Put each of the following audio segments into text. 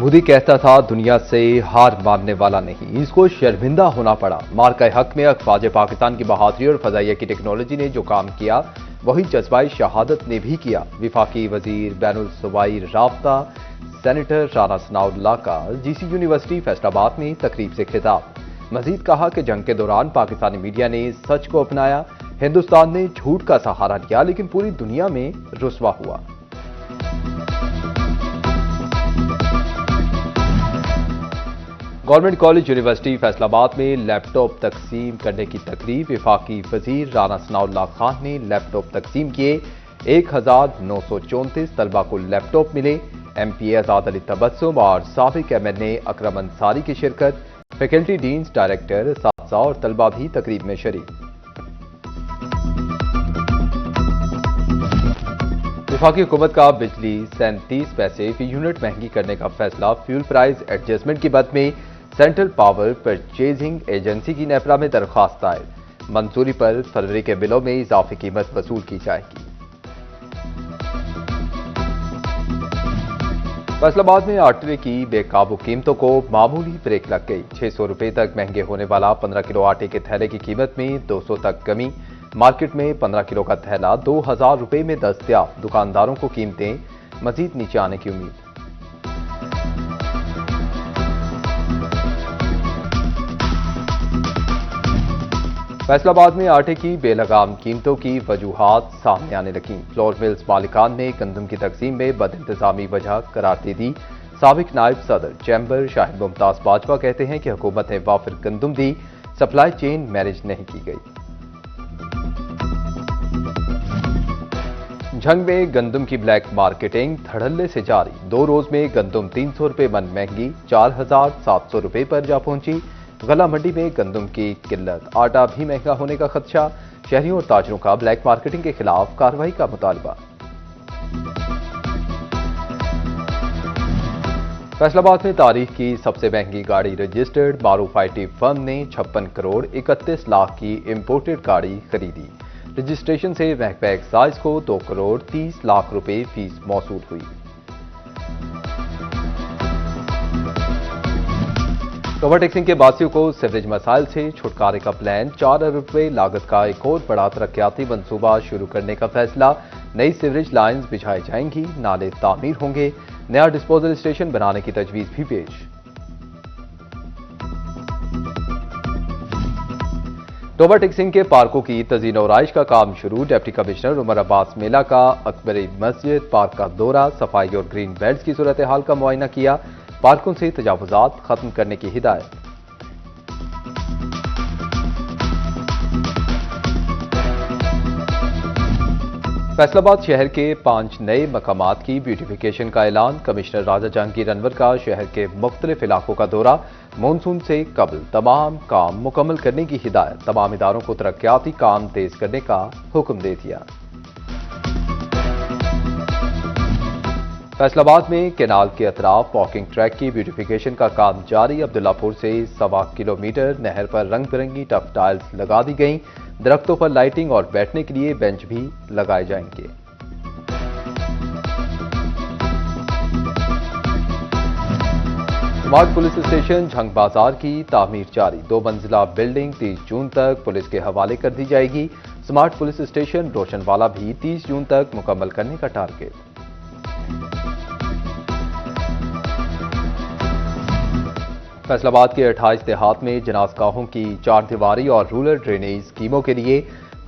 मोदी कहता था दुनिया से हार मानने वाला नहीं, इसको शर्मिंदा होना पड़ा। मार्का हक में अफवाज पाकिस्तान की बहादुरी और फजाइया की टेक्नोलॉजी ने जो काम किया वही जज्बाई शहादत ने भी किया। विफाकी वजीर बैनुल सूबाई राब्ता सेनेटर राना सनाउल्लाह का जीसी यूनिवर्सिटी फैसलाबाद में तकरीब से खिताब। मजीद कहा कि जंग के दौरान पाकिस्तानी मीडिया ने सच को अपनाया, हिंदुस्तान ने झूठ का सहारा लिया लेकिन पूरी दुनिया में रुस्वा हुआ। गवर्नमेंट कॉलेज यूनिवर्सिटी फैसलाबाद में लैपटॉप तकसीम करने की तकरीब। विफाकी वजीर राना सनाउल्लाह खान ने लैपटॉप तकसीम किए। 1934 तलबा को लैपटॉप मिले। एमपी आजाद अली तबस्सुम और साबिक एमएनए अकरम अंसारी की शिरकत। फैकल्टी डीन्स, डायरेक्टर, असातिज़ा और तलबा भी तकरीब में शरीक। विफाकी हुकूमत का बिजली 37 पैसे फी यूनिट महंगी करने का फैसला। फ्यूल प्राइस एडजस्टमेंट की बद में सेंट्रल पावर परचेजिंग एजेंसी की नेपरा में दरख्वास्त दायर। मंजूरी पर फरवरी के बिलों में इजाफी कीमत वसूल की जाएगी। फैसलाबाद में आटे की बेकाबू कीमतों को मामूली ब्रेक लग गई। 600 रुपए तक महंगे होने वाला 15 किलो आटे के थैले की कीमत में 200 तक कमी। मार्केट में 15 किलो का थैला 2000 रुपए में दस्तयाब। दुकानदारों को कीमतें मजीद नीचे आने की उम्मीद। फैसलाबाद में आटे की बेलगाम कीमतों की वजूहात सामने आने लगी। फ्लोर मिल्स मालिकान ने गंदम की तकसीम में बदइंतजामी वजह करार दे दी। साबिक नायब सदर चैम्बर शाहिद मुमताज बाजवा कहते हैं कि हुकूमत ने वाफिर गंदम दी, सप्लाई चेन मैनेज नहीं की गई। झंग में गंदम की ब्लैक मार्केटिंग धड़ल्ले से जारी। 2 रोज में गंदम 300 रुपए मन महंगी 4700 रुपए पर जा पहुंची। गला मंडी में गंदम की किल्लत, आटा भी महंगा होने का खदशा। शहरियों और ताजरों का ब्लैक मार्केटिंग के खिलाफ कार्रवाई का मुतालबा। फैसलाबाद में तारीख की सबसे महंगी गाड़ी रजिस्टर्ड। मारूफ आईटी फर्म ने 56 करोड़ 31 लाख की इंपोर्टेड गाड़ी खरीदी। रजिस्ट्रेशन से महकमा एक्साइज को 2 करोड़ 30 लाख रुपए फीस मौसूल हुई। ओवर टैक्सिंग के बासियों को सीवरेज मसाइल से छुटकारे का प्लान। 4 अरब रुपए लागत का एक और बड़ा तरक्याती मंसूबा शुरू करने का फैसला। नई सीवरेज लाइन्स बिछाई जाएंगी, नाले तामीर होंगे। नया डिस्पोजल स्टेशन बनाने की तजवीज भी पेश। ओवर टैक्सिंग के पार्कों की तज़ीन और आइश का काम शुरू। डिप्टी कमिश्नर उमर अब्बास मेला का अकबरी मस्जिद पार्क का दौरा, सफाई और ग्रीन बेल्ट की सूरत हाल का मुआयना किया। पार्कों से तजावुजात खत्म करने की हिदायत। फैसलाबाद शहर के 5 नए मकामात की ब्यूटिफिकेशन का ऐलान। कमिश्नर राजा जहांगीर अनवर का शहर के मुख्तलिफ इलाकों का दौरा। मानसून से कबल तमाम काम मुकम्मल करने की हिदायत। तमाम इदारों को तरक्याती काम तेज करने का हुक्म दे दिया। फैसलाबाद में केनाल के अतराफ वॉकिंग ट्रैक की ब्यूटिफिकेशन का काम जारी। अब्दुल्लापुर से 1.25 किलोमीटर नहर पर रंग बिरंगी टफ टाइल्स लगा दी गई। दरख्तों पर लाइटिंग और बैठने के लिए बेंच भी लगाए जाएंगे। स्मार्ट पुलिस स्टेशन झंग बाजार की तामीर जारी। 2 मंजिला बिल्डिंग 30 जून तक पुलिस के हवाले कर दी जाएगी। स्मार्ट पुलिस स्टेशन रोशनवाला भी 30 जून तक मुकम्मल करने का टारगेट। फैसलाबाद के 28 देहात में जनाजगाहों की 4 दीवारी और रूरल ड्रेनेज स्कीमों के लिए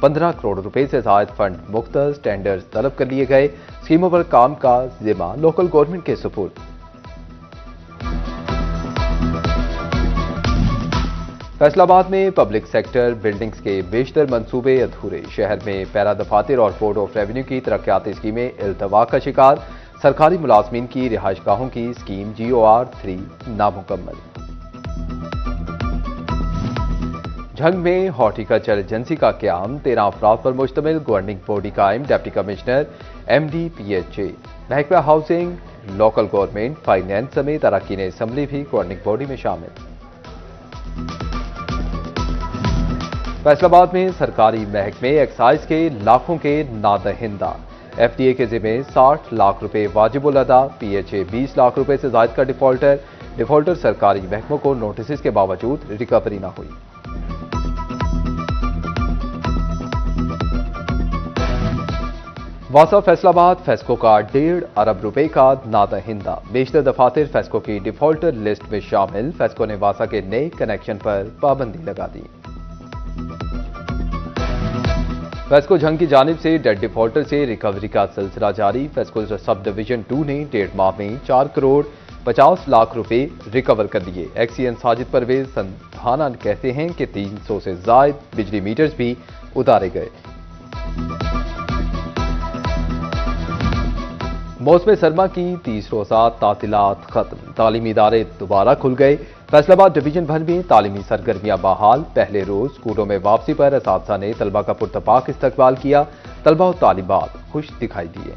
15 करोड़ रुपए से ज्यादा फंड मुख्तस टेंडर्स तलब कर लिए गए। स्कीमों पर काम का जिम्मा लोकल गवर्नमेंट के सुपुर्द। फैसलाबाद में पब्लिक सेक्टर बिल्डिंग्स के बेशतर मंसूबे अधूरे। शहर में पैरा दफातर और बोर्ड ऑफ रेवेन्यू की तरक्याती स्कीमें इल्तवा का शिकार। सरकारी मुलाजमीन की रिहाइशगाहों की स्कीम GOR 3 नामुकम्मल। झंग में हॉर्टिकल्चर एजेंसी का क्याम। 13 अफराद पर मुश्तमिल गवर्निंग बॉडी कायम। डिप्टी कमिश्नर MD PHA, महकमा हाउसिंग, लोकल गवर्नमेंट, फाइनेंस समेत अरकान असम्बली भी गवर्निंग बॉडी में शामिल। फैसलाबाद में सरकारी महकमे एक्साइज के लाखों के नादहिंदा। एफडीए के जिम्मे 60 लाख रुपए वाजिबुल अदा, पीएचए 20 लाख रुपए से जायद का डिफॉल्टर सरकारी महकमों को नोटिस के बावजूद रिकवरी न हुई। वासा फैसलाबाद फेस्को का 1.5 अरब रुपए का नादहिंदा, बेशतर दफातर फेस्को की डिफॉल्टर लिस्ट में शामिल। फेस्को ने वासा के नए कनेक्शन पर पाबंदी लगा दी। फेस्को झंग की जानिब से डेट डिफॉल्टर से रिकवरी का सिलसिला जारी। फेस्को सब डिवीजन 2 ने 1.5 माह में 4 करोड़ 50 लाख रुपए रिकवर कर लिए। एक्सीएन साजिद परवेज संधाना कहते हैं कि 300 से ज्यादा बिजली मीटर्स भी उतारे गए। मौसम सरमा की 30 रोजा तातीलात खत्म, तालीमी इदारे दोबारा खुल गए। फैसलाबाद डिवीजन भर में तालीमी सरगर्मियां बहाल। पहले रोज स्कूलों में वापसी पर असातिज़ा ने तलबा का पुरतपाक इस्तकबाल किया। तलबा और तालिबात खुश दिखाई दिए।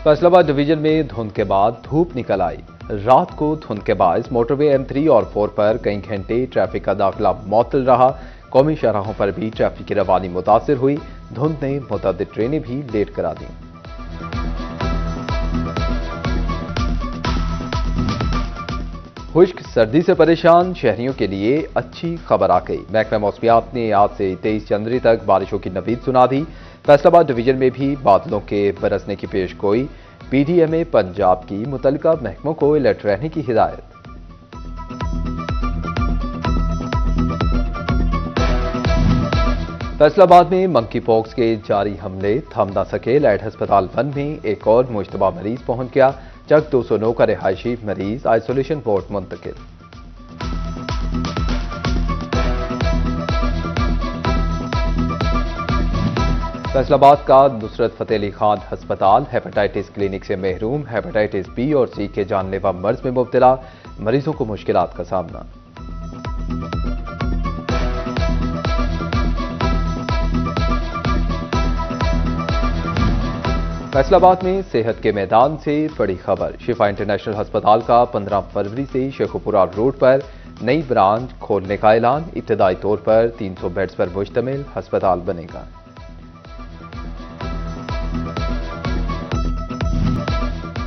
फैसलाबाद डिवीजन में धुंध के बाद धूप निकल आई। रात को धुंध के बायस मोटरवे M3 और 4 पर कई घंटे ट्रैफिक का दाखिला मुअत्तल रहा। कौमी शाहराहों पर भी ट्रैफिक की रवानी मुतासिर हुई। धुंध ने मुतअद्दिद ट्रेनें भी लेट करा दी। खुश्क सर्दी से परेशान शहरियों के लिए अच्छी खबर आ गई। महकमा मौसमियात ने आज से 23 जनवरी तक बारिशों की नवीद सुना दी। फैसलाबाद डिवीजन में भी बादलों के बरसने की पेशगोई। पीडीएमए पंजाब की मुतल्लिका महकमों को अलर्ट रहने की हिदायत। फैसलाबाद में मंकी पॉक्स के जारी हमले थम न सके। लाइट अस्पताल 1 में एक और मुश्तबा मरीज पहुंच गया। चक 209 का रिहायशी मरीज आइसोलेशन वार्ड मुंतकिल। फैसलाबाद का नुसरत फतेह अली खान अस्पताल हेपेटाइटिस क्लिनिक से महरूम। हेपेटाइटिस बी और सी के जानलेवा मर्ज में मुब्तला मरीजों को मुश्किलात का सामना। फैसलाबाद में सेहत के मैदान से बड़ी खबर। शिफा इंटरनेशनल अस्पताल का 15 फरवरी से शेखुपुरा रोड पर नई ब्रांच खोलने का ऐलान। इब्तदाई तौर पर 300 बेड्स पर मुश्तमिल अस्पताल बनेगा।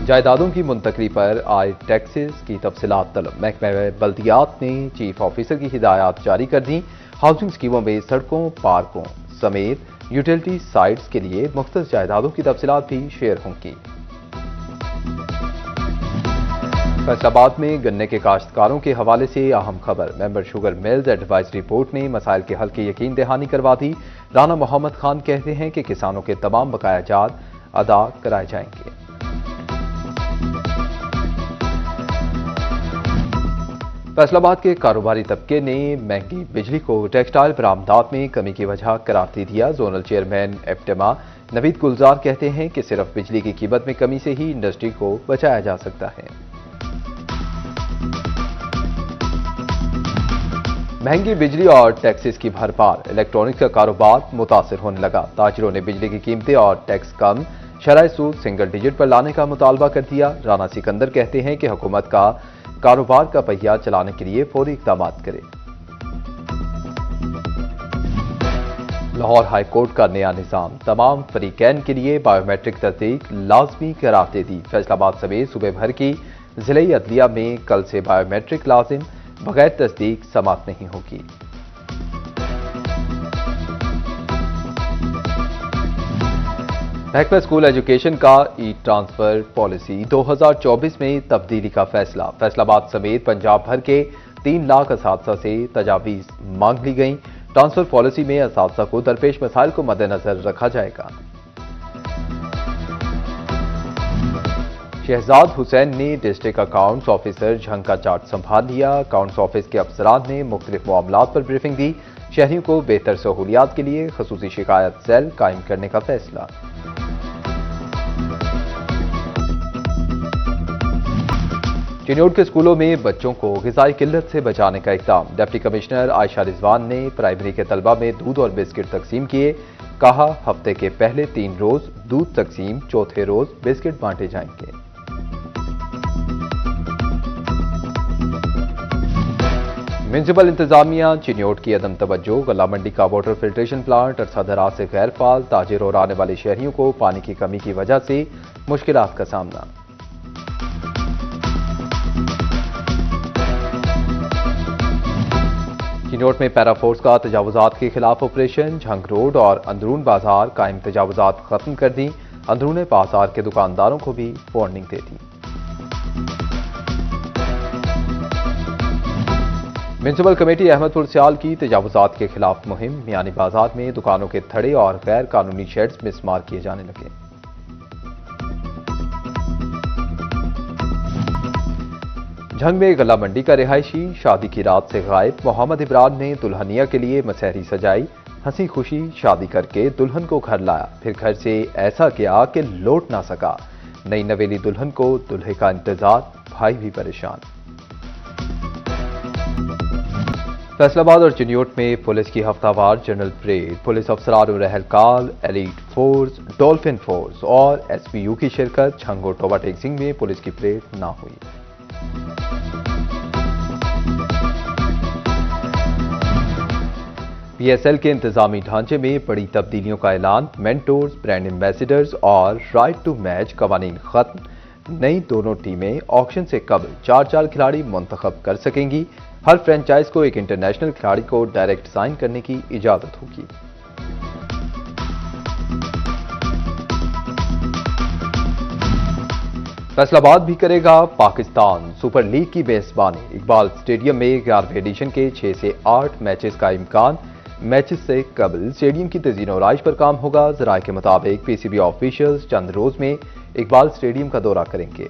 जायदादों की मुंतकली पर आए टैक्सेस की तफसीलात तलब। महकमा बल्दियात ने चीफ ऑफिसर की हिदायत जारी कर दी। हाउसिंग स्कीमों में सड़कों, पार्कों समेत यूटिलिटी साइट्स के लिए मुख्तलिफ जायदादों की तफसीलात भी शेयर होंगी। फैसलाबाद में गन्ने के काश्तकारों के हवाले से अहम खबर। Member sugar mills advisory board ने मसाइल के हल की यकीन दहानी करवा दी। राना मोहम्मद खान कहते हैं कि किसानों के तमाम बकाया जात अदा कराए जाएंगे। फैसलाबाद के कारोबारी तबके ने महंगी बिजली को टेक्सटाइल बरामदात में कमी की वजह करार दे दिया। जोनल चेयरमैन एप्टेमा नवीद गुलजार कहते हैं कि सिर्फ बिजली की कीमत में कमी से ही इंडस्ट्री को बचाया जा सकता है। महंगी बिजली और टैक्सेस की भरपार, इलेक्ट्रॉनिक्स का कारोबार मुतासिर होने लगा। ताजिरों ने बिजली की कीमतें और टैक्स कम, शरह सूद सिंगल डिजिट पर लाने का मुतालबा कर दिया। राना सिकंदर कहते हैं कि हुकूमत का कारोबार का पहिया चलाने के लिए फौरी इक़दाम करे। लाहौर हाई कोर्ट का नया निज़ाम, तमाम फरीकैन के लिए बायोमेट्रिक तस्दीक लाजमी करार दे दी। फैसलाबाद समेत सूबे भर की जिले अदलिया में कल से बायोमेट्रिक लाजिम, बगैर तस्दीक समाअत नहीं होगी। महकमा स्कूल एजुकेशन का ई ट्रांसफर पॉलिसी 2024 में तब्दीली का फैसला। फैसलाबाद समेत पंजाब भर के 3 लाख असातिज़ा से तजावीज़ मांग ली गई। ट्रांसफर पॉलिसी में असातिज़ा को दरपेश मसाइल को मद्देनजर रखा जाएगा। शहजाद हुसैन ने डिस्ट्रिक्ट अकाउंट्स ऑफिसर झंग का चार्ज संभाल लिया। अकाउंट्स ऑफिस के अफसरान ने मुख्तलिफ मामलात पर ब्रीफिंग दी। शहरियों को बेहतर सहूलियात के लिए खसूसी शिकायत सेल कायम करने का फैसला। चिन्योट के स्कूलों में बच्चों को ग़िज़ाई किल्लत से बचाने का इक़दाम। डिप्टी कमिश्नर आयशा रिजवान ने प्राइमरी के तलबा में दूध और बिस्किट तकसीम किए। कहा, हफ्ते के पहले 3 रोज दूध तकसीम, चौथे रोज बिस्किट बांटे जाएंगे। म्युनिसिपल इंतजामिया चिन्योट की अदम तवज्जो, गला मंडी का वाटर फिल्ट्रेशन प्लांट अरसा दराज से गैर फाल, ताजिर और आने वाले शहरियों को पानी की कमी की वजह से मुश्किलात का सामना। चिन्योट में पैराफोर्स का तजावुजात के खिलाफ ऑपरेशन, झंग रोड और अंदरून बाजार कायम तजावुजात खत्म कर दी, अंदरून बाजार के दुकानदारों को भी वार्निंग दे दी। म्युनिसिपल कमेटी अहमदपुर सियाल की तजावुजात के खिलाफ मुहिम, मियानी बाजार में दुकानों के थड़े और गैर कानूनी शेड्स मिसमार किए जाने लगे। झंग में गला मंडी का रिहायशी शादी की रात से गायब, मोहम्मद इमरान ने दुल्हनिया के लिए मसहरी सजाई, हंसी खुशी शादी करके दुल्हन को घर लाया, फिर घर से ऐसा किया कि लौट ना सका। नई नवेली दुल्हन को दुल्हे का इंतजार, भाई भी परेशान। फैसलाबाद और चिन्योट में पुलिस की हफ्तावार जनरल परेड, पुलिस अफसरान और एहलकार, एलीट फोर्स, डॉल्फिन फोर्स और एसपीयू की शिरकत। झंग और टोबा टेक्सिंग में पुलिस की परेड ना हुई। पीएसएल के इंतजामी ढांचे में बड़ी तब्दीलियों का ऐलान, मेंटोर्स, ब्रांड एम्बेसडर्स और राइट टू मैच कवानीन खत्म। नई दोनों टीमें ऑक्शन से कबल 4-4 खिलाड़ी मुंतखब कर सकेंगी। हर फ्रेंचाइज को एक इंटरनेशनल खिलाड़ी को डायरेक्ट साइन करने की इजाजत होगी। फैसलाबाद भी करेगा पाकिस्तान सुपर लीग की मेजबानी। इकबाल स्टेडियम में 11वें एडिशन के 6 से 8 मैचेस का इम्कान। मैचेस से कबल स्टेडियम की तज़ीन और आराइश पर काम होगा। ज़राए के मुताबिक पीसीबी ऑफिशियल्स चंद रोज में इकबाल स्टेडियम का दौरा करेंगे।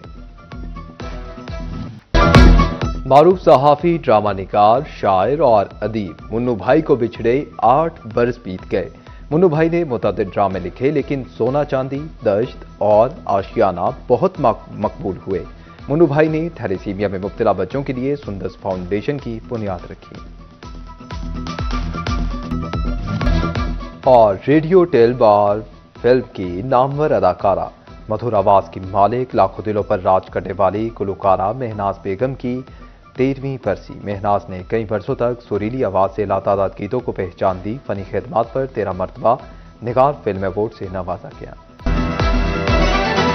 मारूफ सहाफी, ड्रामा निगार, शायर और अदीब मुन्नू भाई को बिछड़े 8 बरस बीत गए। मुन्नू भाई ने मुतअद्दिद ड्रामे लिखे, लेकिन सोना चांदी, दश्त और आशियाना बहुत मकबूल हुए। मुन्नू भाई ने थैलेसीमिया में मुब्तला बच्चों के लिए सुंदस फाउंडेशन की बुनियाद रखी। और रेडियो टेलबार फिल्म की नामवर अदाकारा, मधुर आवाज की मालिक, लाखों दिलों पर राज करने वाली गुलकारा महनाज बेगम की 13वीं बरसी। महनाज ने कई बरसों तक सुरीली आवाज से लातादाद गीतों को पहचान दी। फनी खिदमात पर 13 मरतबा निगार फिल्म अवार्ड से नवाजा गया।